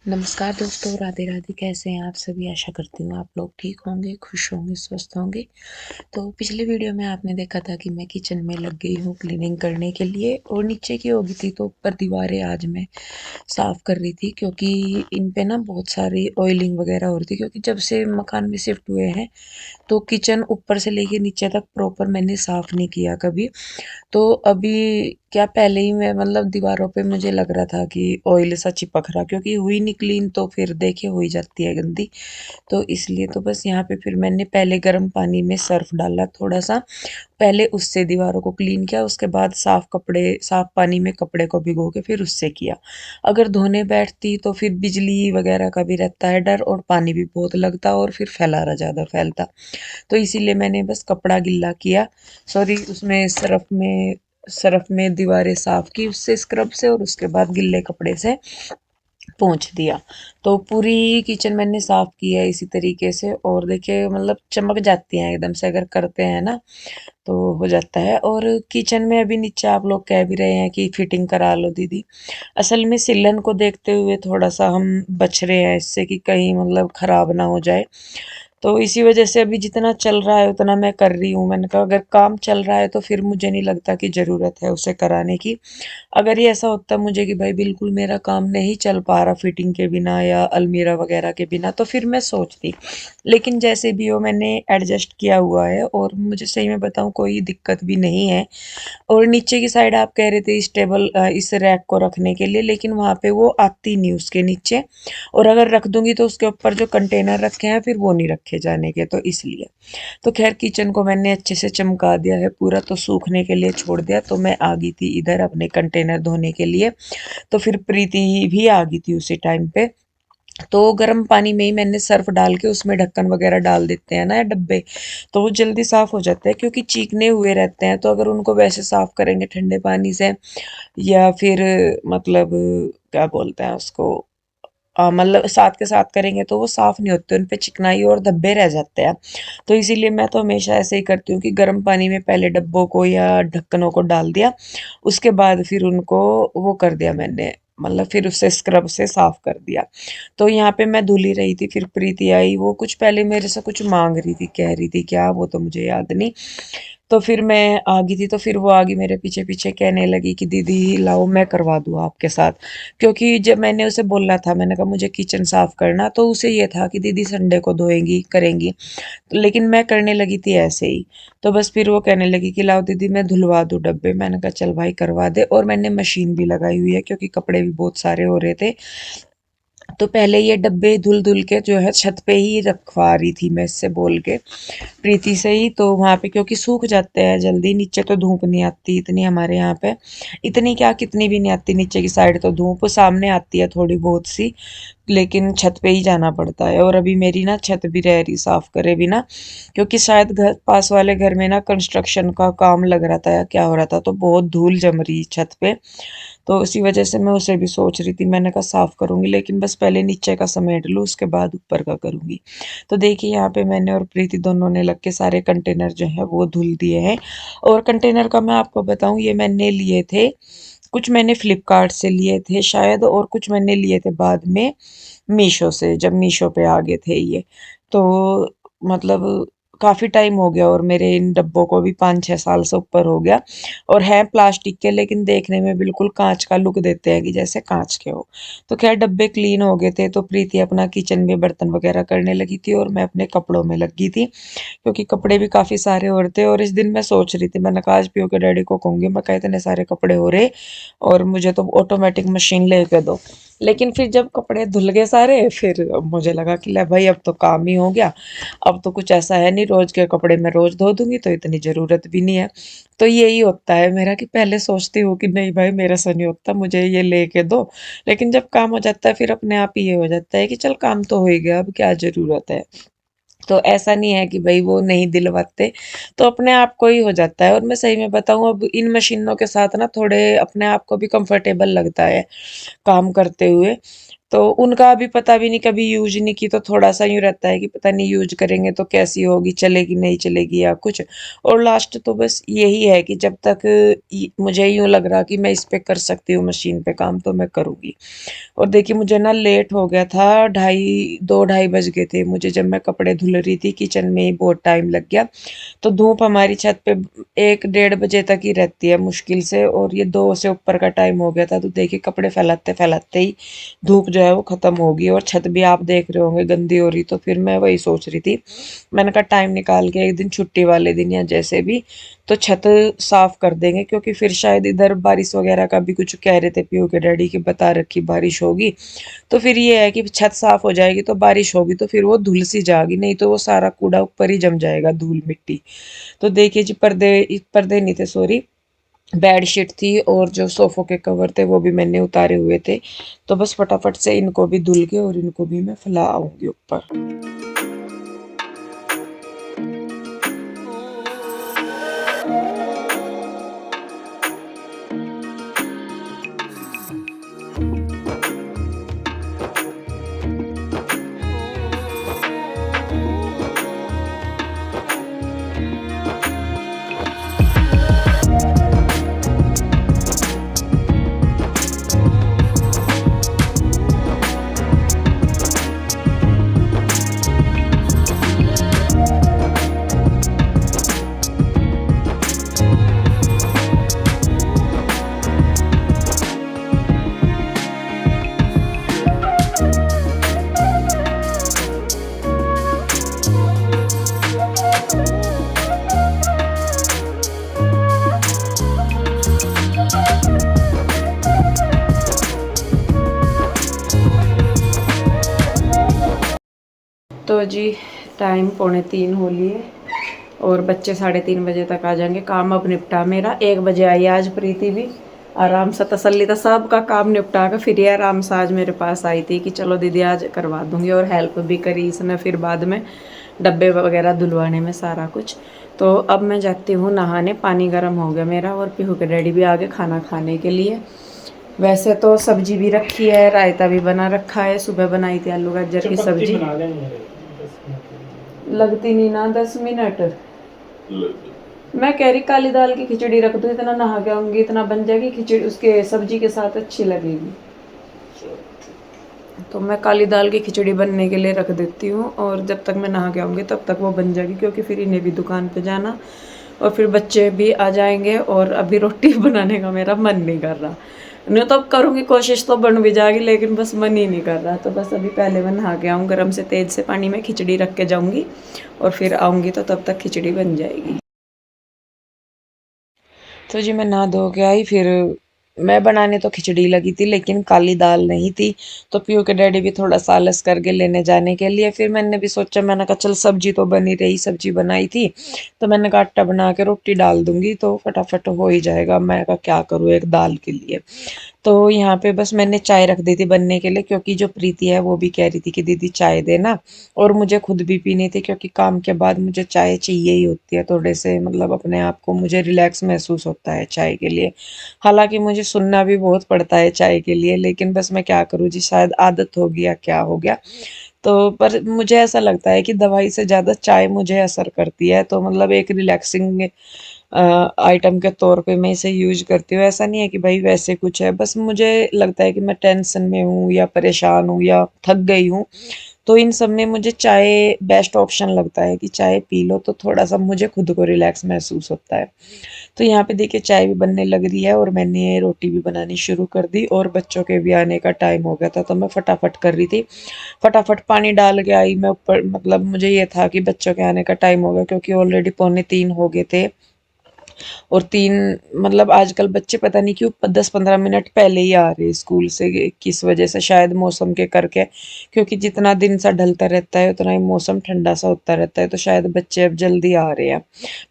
नमस्कार दोस्तों, राधे राधे। कैसे हैं आप सभी? आशा करती हूँ आप लोग ठीक होंगे, खुश होंगे, स्वस्थ होंगे। तो पिछले वीडियो में आपने देखा था कि मैं किचन में लग गई हूँ क्लीनिंग करने के लिए, और नीचे की होगी थी तो ऊपर दीवारें आज मैं साफ़ कर रही थी, क्योंकि इन पे ना बहुत सारी ऑयलिंग वगैरह हो रही थी। क्योंकि जब से मकान में शिफ्ट हुए हैं तो किचन ऊपर से लेके नीचे तक प्रॉपर मैंने साफ़ नहीं किया कभी। तो अभी क्या पहले ही मैं मतलब दीवारों पे मुझे लग रहा था कि ऑयल सा चिपक रहा, क्योंकि हुई नहीं क्लीन तो फिर देखे हो ही जाती है गंदी। तो इसलिए तो बस यहाँ पे फिर मैंने पहले गर्म पानी में सर्फ डाला थोड़ा सा, पहले उससे दीवारों को क्लीन किया, उसके बाद साफ पानी में कपड़े को भिगो के फिर उससे किया। अगर धोने बैठती तो फिर बिजली वगैरह का भी रहता है डर, और पानी भी बहुत लगता और फिर फैलारा ज़्यादा फैलता। तो इसीलिए मैंने बस कपड़ा गिल्ला किया, सॉरी उसमें सरफ में दीवारें साफ की उससे, स्क्रब से, और उसके बाद गिल्ले कपड़े से पोंछ दिया। तो पूरी किचन मैंने साफ की है इसी तरीके से, और देखिए मतलब चमक जाती हैं एकदम से अगर करते हैं ना, तो हो जाता है। और किचन में अभी नीचे आप लोग कह भी रहे हैं कि फिटिंग करा लो दीदी। असल में सिलन को देखते हुए थोड़ा सा हम बच रहे हैं इससे कि कहीं मतलब खराब ना हो जाए। तो इसी वजह से अभी जितना चल रहा है उतना मैं कर रही हूँ। मैंने कहा अगर काम चल रहा है तो फिर मुझे नहीं लगता कि ज़रूरत है उसे कराने की। अगर ये ऐसा होता मुझे कि भाई बिल्कुल मेरा काम नहीं चल पा रहा फिटिंग के बिना या अलमीरा वगैरह के बिना, तो फिर मैं सोचती। लेकिन जैसे भी हो मैंने एडजस्ट किया हुआ है, और मुझे सही में बताऊँ कोई दिक्कत भी नहीं है। और नीचे की साइड आप कह रहे थे इस टेबल इस रैक को रखने के लिए, लेकिन वहाँ पे वो आती नहीं उसके नीचे। और अगर रख दूंगी तो उसके ऊपर जो कंटेनर रखे हैं फिर वो नहीं रखे जाने के, तो इसलिए। तो खैर किचन को मैंने अच्छे से चमका दिया है पूरा, तो सूखने के लिए छोड़ दिया। तो मैं आ गई थी इधर अपने कंटेनर धोने के लिए। तो फिर प्रीति भी आ गई थी उसी टाइम पे। तो गर्म पानी में ही मैंने सर्फ डाल के उसमें ढक्कन वगैरह डाल देते हैं ना डब्बे, तो वो जल्दी साफ हो जाते हैं, क्योंकि चीकने हुए रहते हैं। तो अगर उनको वैसे साफ करेंगे ठंडे पानी से, या फिर मतलब क्या बोलते हैं उसको, मतलब साथ के साथ करेंगे तो वो साफ नहीं होते, उन पे चिकनाई और धब्बे रह जाते हैं। तो इसीलिए मैं तो हमेशा ऐसे ही करती हूँ कि गर्म पानी में पहले डब्बों को या ढक्कनों को डाल दिया, उसके बाद फिर उनको वो कर दिया मैंने, मतलब फिर उससे स्क्रब से साफ कर दिया। तो यहाँ पे मैं धुल ही रही थी, फिर प्रीति आई, वो कुछ पहले मेरे से कुछ मांग रही थी, कह रही थी क्या, वो तो मुझे याद नहीं। तो फिर मैं आ गई थी, तो फिर वो आ गई मेरे पीछे पीछे, कहने लगी कि दीदी लाओ मैं करवा दूँ आपके साथ। क्योंकि जब मैंने उसे बोला था, मैंने कहा मुझे किचन साफ करना, तो उसे ये था कि दीदी संडे को धोएंगी करेंगी। लेकिन मैं करने लगी थी ऐसे ही। तो बस फिर वो कहने लगी कि लाओ दीदी मैं धुलवा दूँ डब्बे। मैंने कहा चल भाई करवा दे, और मैंने मशीन भी लगाई हुई है क्योंकि कपड़े भी बहुत सारे हो रहे थे। तो पहले ये डब्बे धुल धुल के जो है छत पे ही रखवा रही थी मैं इससे बोल के, प्रीति से ही। तो वहाँ पे क्योंकि सूख जाते हैं जल्दी, नीचे तो धूप नहीं आती इतनी हमारे यहाँ पे, इतनी क्या कितनी भी नहीं आती नीचे की साइड, तो धूप सामने आती है थोड़ी बहुत सी, लेकिन छत पे ही जाना पड़ता है। और अभी मेरी ना छत भी रह रही साफ करे बिना, क्योंकि शायद घर पास वाले घर में ना कंस्ट्रक्शन का काम लग रहा था या क्या हो रहा था, तो बहुत धूल जम रही छत पे। तो उसी वजह से मैं उसे भी सोच रही थी, मैंने कहा साफ करूंगी, लेकिन बस पहले नीचे का समेट लूँ उसके बाद ऊपर का करूंगी। तो देखिए यहाँ पे मैंने और प्रीति दोनों ने लग के सारे कंटेनर जो है वो धुल दिए हैं। और कंटेनर का मैं आपको बताऊं, ये मैंने लिए थे, कुछ मैंने फ्लिपकार्ट से लिए थे शायद, और कुछ मैंने लिए थे बाद में मीशो से, जब मीशो पे आ गए थे ये। तो मतलब काफ़ी टाइम हो गया, और मेरे इन डब्बों को भी 5-6 साल से ऊपर हो गया। और हैं प्लास्टिक के, लेकिन देखने में बिल्कुल कांच का लुक देते हैं कि जैसे कांच के हो। तो खैर डब्बे क्लीन हो गए थे, तो प्रीति अपना किचन में बर्तन वगैरह करने लगी थी, और मैं अपने कपड़ों में लगी थी, क्योंकि कपड़े भी काफ़ी सारे हो रहे थे। और इस दिन मैं सोच रही थी, मैंने कहा आज पीओ के डैडी को कहूँगी, मैं कहा इतने सारे कपड़े हो रहे और मुझे तो ऑटोमेटिक मशीन लेके दो। लेकिन फिर जब कपड़े धुल गए सारे, फिर मुझे लगा कि ले भाई अब तो काम ही हो गया, अब तो कुछ ऐसा है नहीं, रोज के कपड़े मैं रोज धो दूंगी तो इतनी जरूरत भी नहीं है। तो यही होता है मेरा कि पहले सोचती हूँ कि नहीं भाई मेरा से नहीं होता, मुझे ये लेके दो। लेकिन जब काम हो जाता है फिर अपने आप ही ये हो जाता है कि चल काम तो हो ही गया, अब क्या जरूरत है। तो ऐसा नहीं है कि भाई वो नहीं दिलवाते, तो अपने आप को ही हो जाता है। और मैं सही में बताऊं, अब इन मशीनों के साथ ना थोड़े अपने आप को भी कंफर्टेबल लगता है काम करते हुए। तो उनका अभी पता भी नहीं, कभी यूज नहीं की, तो थोड़ा सा यूँ रहता है कि पता नहीं यूज करेंगे तो कैसी होगी, चलेगी नहीं चलेगी या कुछ। और लास्ट तो बस यही है कि जब तक मुझे यूँ लग रहा कि मैं इस पे कर सकती हूँ मशीन पे काम, तो मैं करूँगी। और देखिए मुझे ना लेट हो गया था, 2 ढाई बज गए थे मुझे, जब मैं कपड़े धुल रही थी किचन में ही बहुत टाइम लग गया। तो धूप हमारी छत पे 1 डेढ़ बजे तक ही रहती है मुश्किल से, और ये 2 से ऊपर का टाइम हो गया था। तो देखिए कपड़े फैलाते फैलाते ही धूप जो है वो खत्म होगी, और छत भी आप देख रहे होंगे गंदी हो रही। तो फिर मैं वही सोच रही थी, मैंने कहा टाइम निकाल के एक दिन छुट्टी वाले दिन या जैसे भी तो छत साफ कर देंगे, क्योंकि फिर शायद इधर बारिश वगैरह का भी कुछ कह रहे थे पीयू के डैडी की, बता रखी बारिश होगी। तो फिर ये है कि छत साफ हो जाएगी तो बारिश होगी तो फिर वो धुल सी जाएगी, नहीं तो वो सारा कूड़ा ऊपर ही जम जाएगा, धूल मिट्टी। तो देखिए जी, पर्दे नहीं थे, सॉरी, बेडशीट थी, और जो सोफों के कवर थे वो भी मैंने उतारे हुए थे। तो बस फटाफट से इनको भी धुल के और इनको भी मैं फैला आऊंगी ऊपर। तो जी टाइम 2:45 हो लिए, और बच्चे 3:30 बजे तक आ जाएंगे। काम अब निपटा मेरा, 1 बजे आई आज प्रीति भी, आराम से तसल्ली था, सब का काम निपटा के फिर ये आराम से आज मेरे पास आई थी कि चलो दीदी आज करवा दूंगी, और हेल्प भी करी इसने फिर बाद में डब्बे वगैरह धुलवाने में सारा कुछ। तो अब मैं जाती हूँ नहाने, पानी गर्म हो गया मेरा, और पीहू के डैडी भी आ गए खाना खाने के लिए। वैसे तो सब्जी भी रखी है, रायता भी बना रखा है, सुबह बनाई थी आलू गाजर की सब्जी। लगती नहीं ना 10 मिनट। मैं कह रही काली दाल की खिचड़ी रख दूँ, इतना नहा के आऊंगी इतना बन जाएगी खिचड़ी, उसके सब्जी के साथ अच्छी लगेगी। तो मैं काली दाल की खिचड़ी बनने के लिए रख देती हूँ, और जब तक मैं नहा के आऊँगी तब तक वो बन जाएगी, क्योंकि फिर इन्हें भी दुकान पे जाना, और फिर बच्चे भी आ जाएंगे। और अभी रोटी बनाने का मेरा मन नहीं कर रहा, नहीं तो अब करूँगी कोशिश तो बन भी जाएगी, लेकिन बस मन ही नहीं कर रहा। तो बस अभी पहले मैं नहा के आऊँ, गर्म से तेज से पानी में खिचड़ी रख के जाऊँगी, और फिर आऊँगी तो तब तक खिचड़ी बन जाएगी। तो जी मैं नहा धो के आई, फिर मैं बनाने तो खिचड़ी लगी थी लेकिन काली दाल नहीं थी। तो पीयू के डैडी भी थोड़ा सा आलस करके लेने जाने के लिए, फिर मैंने भी सोचा, मैंने कहा चल सब्जी तो बनी रही, सब्जी बनाई थी तो मैंने कहा आटा बना के रोटी डाल दूंगी तो फटाफट हो ही जाएगा। मैं कहा क्या करूँ एक दाल के लिए। तो यहाँ पे बस मैंने चाय रख दी थी बनने के लिए, क्योंकि जो प्रीति है वो भी कह रही थी कि दीदी चाय देना, और मुझे खुद भी पीनी थी, क्योंकि काम के बाद मुझे चाय चाहिए ही होती है, थोड़े से मतलब अपने आप को मुझे रिलैक्स महसूस होता है चाय के लिए। हालांकि मुझे सुनना भी बहुत पड़ता है चाय के लिए, लेकिन बस मैं क्या करूँ जी, शायद आदत हो गया क्या हो गया। तो पर मुझे ऐसा लगता है कि दवाई से ज़्यादा चाय मुझे असर करती है, तो मतलब एक रिलैक्सिंग आइटम के तौर पे मैं इसे यूज करती हूँ। ऐसा नहीं है कि भाई वैसे कुछ है, बस मुझे लगता है कि मैं टेंशन में हूँ या परेशान हूँ या थक गई हूँ, तो इन सब में मुझे चाय बेस्ट ऑप्शन लगता है कि चाय पी लो तो थोड़ा सा मुझे खुद को रिलैक्स महसूस होता है। तो यहाँ पे देखिए चाय भी बनने लग रही है, और मैंने रोटी भी बनानी शुरू कर दी, और बच्चों के भी आने का टाइम हो गया था तो मैं फटाफट कर रही थी। फटाफट पानी डाल के आई मैं ऊपर, मतलब मुझे ये था कि बच्चों के आने का टाइम हो गया, क्योंकि ऑलरेडी 2:45 हो गए थे। और 3, मतलब आजकल बच्चे पता नहीं क्यों 10-15 मिनट पहले ही आ रहे हैं स्कूल से, किस वजह से, शायद मौसम के करके, क्योंकि जितना दिन सा ढलता रहता है उतना ही मौसम ठंडा सा होता रहता है, तो शायद बच्चे अब जल्दी आ रहे हैं।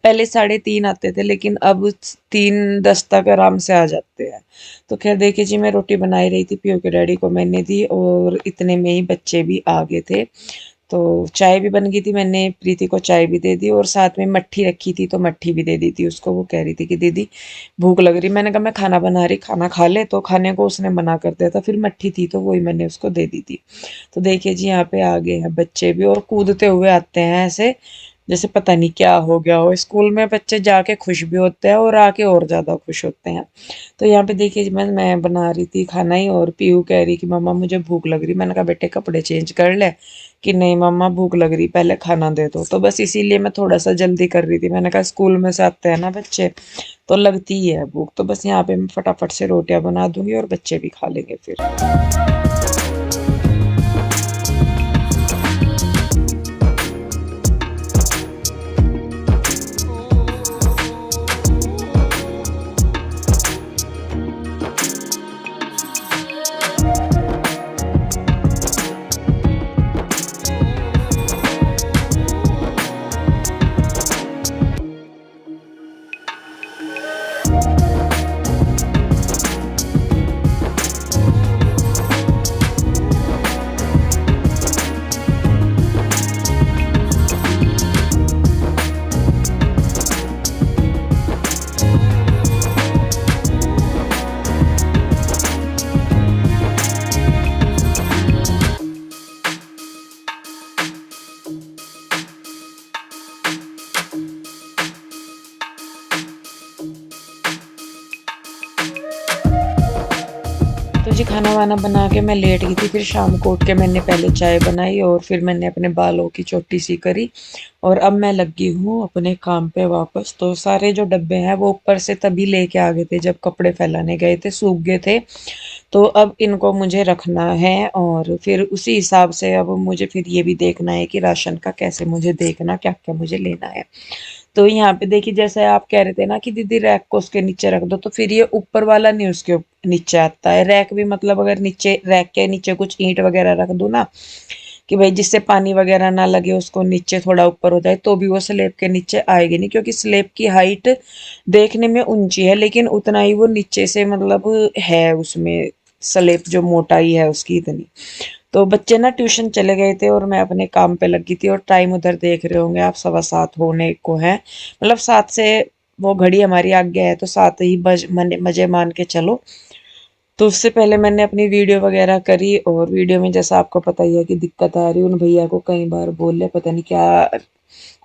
पहले 3:30 आते थे, लेकिन अब 3:10 तक आराम से आ जाते हैं। तो खैर देखिए जी, मैं रोटी बना ही रही थी, पीयू के डैडी को मैंने दी, और इतने में ही बच्चे भी आ गए थे। तो चाय भी बन गई थी, मैंने प्रीति को चाय भी दे दी और साथ में मट्ठी रखी थी तो मट्ठी भी दे दी थी उसको। वो कह रही थी कि दीदी भूख लग रही। मैंने कहा मैं खाना बना रही, खाना खा ले, तो खाने को उसने मना कर दिया था। फिर मट्ठी थी तो वही मैंने उसको दे दी थी। तो देखिए जी यहाँ पे आ गए हैं बच्चे भी और कूदते हुए आते हैं ऐसे जैसे पता नहीं क्या हो गया हो। स्कूल में बच्चे जाके खुश भी होते हैं और आके और ज़्यादा खुश होते हैं। तो यहाँ पे देखिए मैं बना रही थी खाना ही और पीहू कह रही कि मम्मा मुझे भूख लग रही। मैंने कहा बेटे कपड़े चेंज कर ले। कि नहीं मम्मा भूख लग रही, पहले खाना दे दो। तो बस इसीलिए मैं थोड़ा सा जल्दी कर रही थी। मैंने कहा स्कूल में से आते हैं ना बच्चे तो लगती ही है भूख। तो बस यहाँ पे मैं फटाफट से रोटियां बना दूंगी और बच्चे भी खा लेंगे फिर। तो जी खाना वाना बना के मैं लेट गई थी। फिर शाम को उठ के मैंने पहले चाय बनाई और फिर मैंने अपने बालों की चोटी सी करी और अब मैं लगी हूँ अपने काम पे वापस। तो सारे जो डब्बे हैं वो ऊपर से तभी लेके आ गए थे जब कपड़े फैलाने गए थे, सूख गए थे। तो अब इनको मुझे रखना है और फिर उसी हिसाब से अब मुझे फिर ये भी देखना है कि राशन का कैसे मुझे देखना क्या क्या मुझे लेना है। तो यहाँ पे देखिए जैसे आप कह रहे थे ना कि दीदी रैक को उसके नीचे रख दो, तो फिर ये ऊपर वाला नहीं उसके नीचे आता है। रैक भी मतलब अगर नीचे रैक के नीचे कुछ ईंट वगैरह रख दूं ना कि भाई जिससे पानी वगैरह ना लगे, उसको नीचे थोड़ा ऊपर हो जाए, तो भी वो स्लेब के नीचे आएगी नहीं। क्योंकि स्लेब की हाइट देखने में ऊंची है लेकिन उतना ही वो नीचे से मतलब है उसमें स्लेब जो मोटाई है उसकी इतनी। तो बच्चे ना ट्यूशन चले गए थे और मैं अपने काम पे लगी थी और टाइम उधर देख रहे होंगे आप 7:15 होने को है। मतलब 7 से वो घड़ी हमारी आगे है तो 7 ही मजे मान के चलो। तो उससे पहले मैंने अपनी वीडियो वगैरह करी और वीडियो में जैसा आपको पता ही है कि दिक्कत आ रही है। उन भैया को कई बार बोल ले, पता नहीं क्या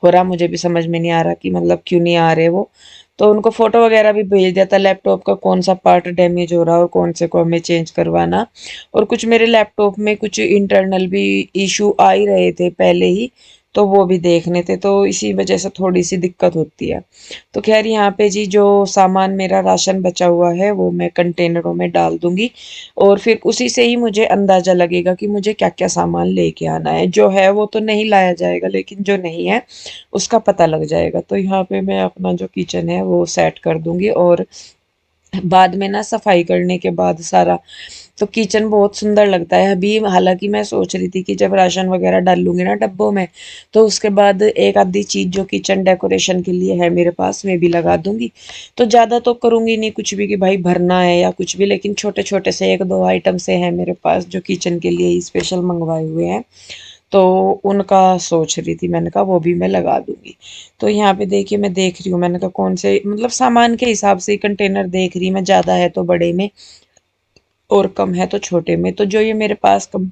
हो रहा, मुझे भी समझ में नहीं आ रहा कि मतलब क्यों नहीं आ रहे वो। तो उनको फोटो वगैरह भी भेज दिया था लैपटॉप का कौन सा पार्ट डैमेज हो रहा है और कौन से को हमें चेंज करवाना। और कुछ मेरे लैपटॉप में कुछ इंटरनल भी इशू आ ही रहे थे पहले ही, तो वो भी देखने थे। तो इसी वजह से थोड़ी सी दिक्कत होती है। तो खैर यहाँ पे जी जो सामान मेरा राशन बचा हुआ है वो मैं कंटेनरों में डाल दूंगी और फिर उसी से ही मुझे अंदाजा लगेगा कि मुझे क्या क्या सामान लेके आना है। जो है वो तो नहीं लाया जाएगा लेकिन जो नहीं है उसका पता लग जाएगा। तो यहाँ पे मैं अपना जो किचन है वो सेट कर दूंगी और बाद में ना सफाई करने के बाद सारा तो किचन बहुत सुंदर लगता है। अभी हालांकि मैं सोच रही थी कि जब राशन वगैरह डालूंगी ना डब्बों में तो उसके बाद एक आधी चीज जो किचन डेकोरेशन के लिए है मेरे पास में भी लगा दूंगी। तो ज्यादा तो करूंगी नहीं कुछ भी कि भाई भरना है या कुछ भी, लेकिन छोटे छोटे से एक दो आइटम से हैं मेरे पास जो किचन के लिए ही स्पेशल मंगवाए हुए हैं। तो उनका सोच रही थी, मैंने कहा वो भी मैं लगा दूंगी। तो यहाँ पे देखिए मैं देख रही हूँ, मैंने कहा कौन से मतलब सामान के हिसाब से कंटेनर देख रही मैं, ज्यादा है तो बड़े में और कम है तो छोटे में। तो जो ये मेरे पास कम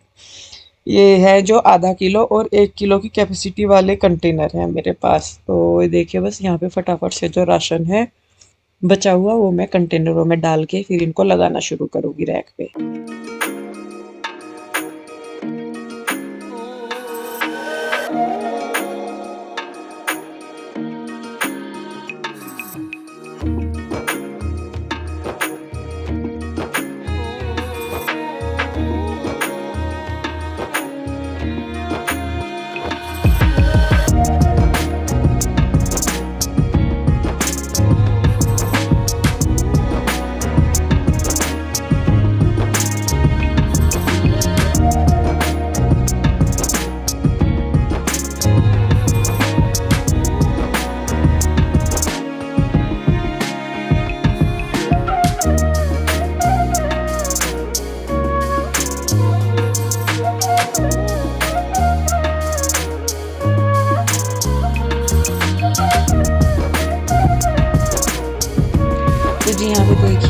ये है जो आधा किलो और 1 किलो की कैपेसिटी वाले कंटेनर हैं मेरे पास। तो ये देखिए बस यहाँ पे फटाफट से जो राशन है बचा हुआ वो मैं कंटेनरों में डाल के फिर इनको लगाना शुरू करूंगी रैक पे।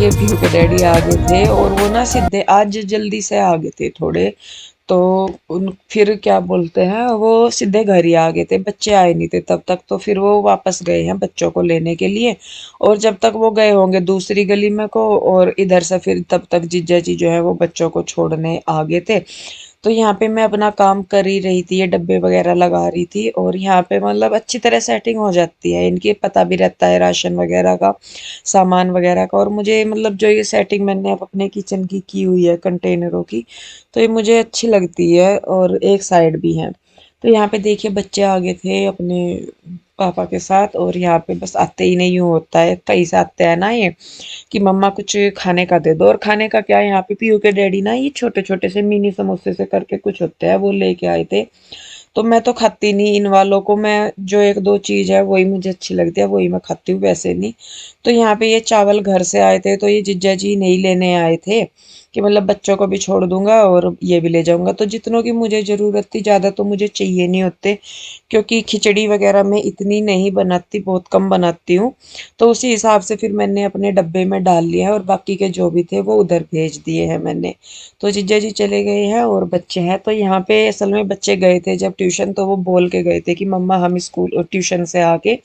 देखिए पीहू के डैडी आ गए थे और वो ना सीधे आज जल्दी से आ गए थे थोड़े। तो उन फिर क्या बोलते हैं वो सीधे घर ही आ गए थे, बच्चे आए नहीं थे तब तक। तो फिर वो वापस गए हैं बच्चों को लेने के लिए। और जब तक वो गए होंगे दूसरी गली में को, और इधर से फिर तब तक जीजा जी जो है वो बच्चों को छोड़ने आ गए थे। तो यहाँ पे मैं अपना काम कर ही रही थी, ये डब्बे वगैरह लगा रही थी। और यहाँ पे मतलब अच्छी तरह सेटिंग हो जाती है, इनकी पता भी रहता है राशन वगैरह का, सामान वगैरह का। और मुझे मतलब जो ये सेटिंग मैंने अब अपने किचन की हुई है कंटेनरों की, तो ये मुझे अच्छी लगती है। और एक साइड भी है। तो यहाँ पे देखिए बच्चे आ गए थे अपने पापा के साथ, और यहाँ पे बस आते ही नहीं यूं होता है, कहीं से आते हैं ना ये कि मम्मा कुछ खाने का दे दो। और खाने का क्या, यहाँ पे पीयू के डैडी ना ये छोटे छोटे से मिनी समोसे से करके कुछ होते हैं वो लेके आए थे। तो मैं तो खाती नहीं इन वालों को, मैं जो एक दो चीज है वही मुझे अच्छी लगती है वही मैं खाती हूँ, वैसे नहीं। तो यहाँ पे ये चावल घर से आए थे, तो ये जीजा जी नहीं लेने आए थे कि मतलब बच्चों को भी छोड़ दूंगा और ये भी ले जाऊंगा। तो जितनों की मुझे जरूरत थी, ज्यादा तो मुझे चाहिए नहीं होते, क्योंकि खिचड़ी वगैरह मैं इतनी नहीं बनाती, बहुत कम बनाती हूँ। तो उसी हिसाब से फिर मैंने अपने डब्बे में डाल लिया है, और बाकी के जो भी थे वो उधर भेज दिए हैं मैंने। तो जीजा जी चले गए हैं और बच्चे हैं। तो यहाँ पे असल में बच्चे गए थे जब ट्यूशन, तो वो बोल के गए थे कि मम्मा हम स्कूल और ट्यूशन से आके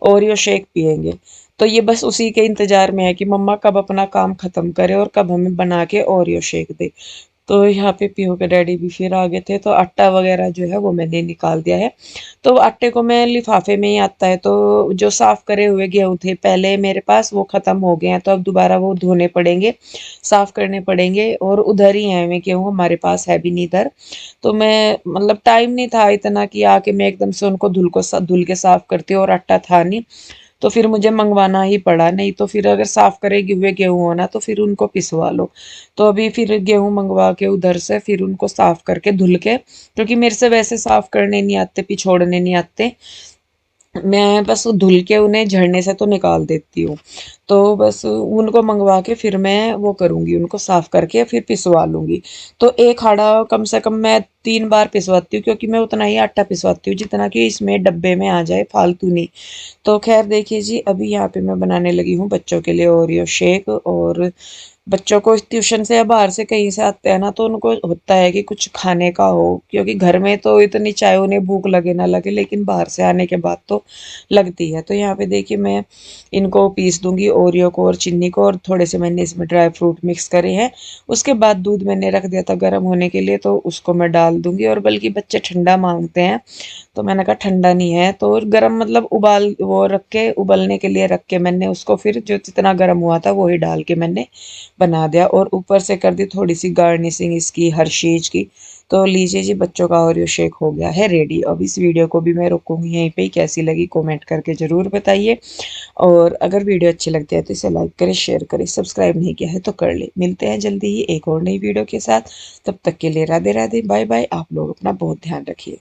ओरियो शेक पियेंगे। तो ये बस उसी के इंतजार में है कि मम्मा कब अपना काम खत्म करे और कब हमें बना के ओरियो शेक दे। तो यहाँ पे पीहू के डैडी भी फिर आ गए थे, तो आटा वगैरह जो है वो मैंने निकाल दिया है। तो आटे को मैं लिफाफे में ही आता है, तो जो साफ करे हुए गेहूं थे पहले मेरे पास वो खत्म हो गए हैं, तो अब दोबारा वो धोने पड़ेंगे, साफ करने पड़ेंगे। और उधर ही है वे गेहूं, हमारे पास है भी नहीं इधर। तो मैं मतलब टाइम नहीं था इतना कि आके मैं एकदम से उनको धुल के साफ करती, और आटा था नहीं। तो फिर मुझे मंगवाना ही पड़ा, नहीं तो फिर अगर साफ करेगी हुए गेहूं होना तो फिर उनको पिसवा लो। तो अभी फिर गेहूं मंगवा के उधर से फिर उनको साफ करके धुल के, क्योंकि मेरे से वैसे साफ करने नहीं आते, पिछोड़ने नहीं आते, मैं बस धुल के उन्हें झड़ने से तो निकाल देती हूँ। तो बस उनको मंगवा के फिर मैं वो करूँगी, उनको साफ करके फिर पिसवा लूँगी। तो एक हाड़ा कम से कम मैं 3 बार पिसवाती हूँ, क्योंकि मैं उतना ही आटा पिसवाती हूँ जितना कि इसमें डब्बे में आ जाए, फालतू नहीं। तो खैर देखिए जी, अभी यहाँ पे मैं बनाने लगी हूँ बच्चों के लिए ओरियो शेक। और बच्चों को ट्यूशन से या बाहर से कहीं से आते हैं ना, तो उनको होता है कि कुछ खाने का हो, क्योंकि घर में तो इतनी चाहे उन्हें भूख लगे ना लगे, लेकिन बाहर से आने के बाद तो लगती है। तो यहाँ पे देखिए मैं इनको पीस दूंगी ओरियो को और चीनी को, और थोड़े से मैंने इसमें ड्राई फ्रूट मिक्स करे हैं। उसके बाद दूध मैंने रख दिया था गर्म होने के लिए, तो उसको मैं डाल दूंगी। और बल्कि बच्चे ठंडा मांगते हैं, तो मैंने कहा ठंडा नहीं है, तो गरम मतलब उबाल वो रख के, उबलने के लिए रख के मैंने उसको फिर जो जितना गर्म हुआ था वही डाल के मैंने बना दिया। और ऊपर से कर दी थोड़ी सी गार्निशिंग इसकी हर्शीज की। तो लीजिए जी, बच्चों का ओरियो शेक हो गया है रेडी। अब इस वीडियो को भी मैं रोकूंगी यहीं पे ही, कैसी लगी कमेंट करके ज़रूर बताइए। और अगर वीडियो अच्छी लगती है तो इसे लाइक करें, शेयर करें, सब्सक्राइब नहीं किया है तो कर ले। मिलते हैं जल्दी ही एक और नई वीडियो के साथ, तब तक के लिए राधे राधे, बाय बाय। आप लोग अपना बहुत ध्यान रखिए।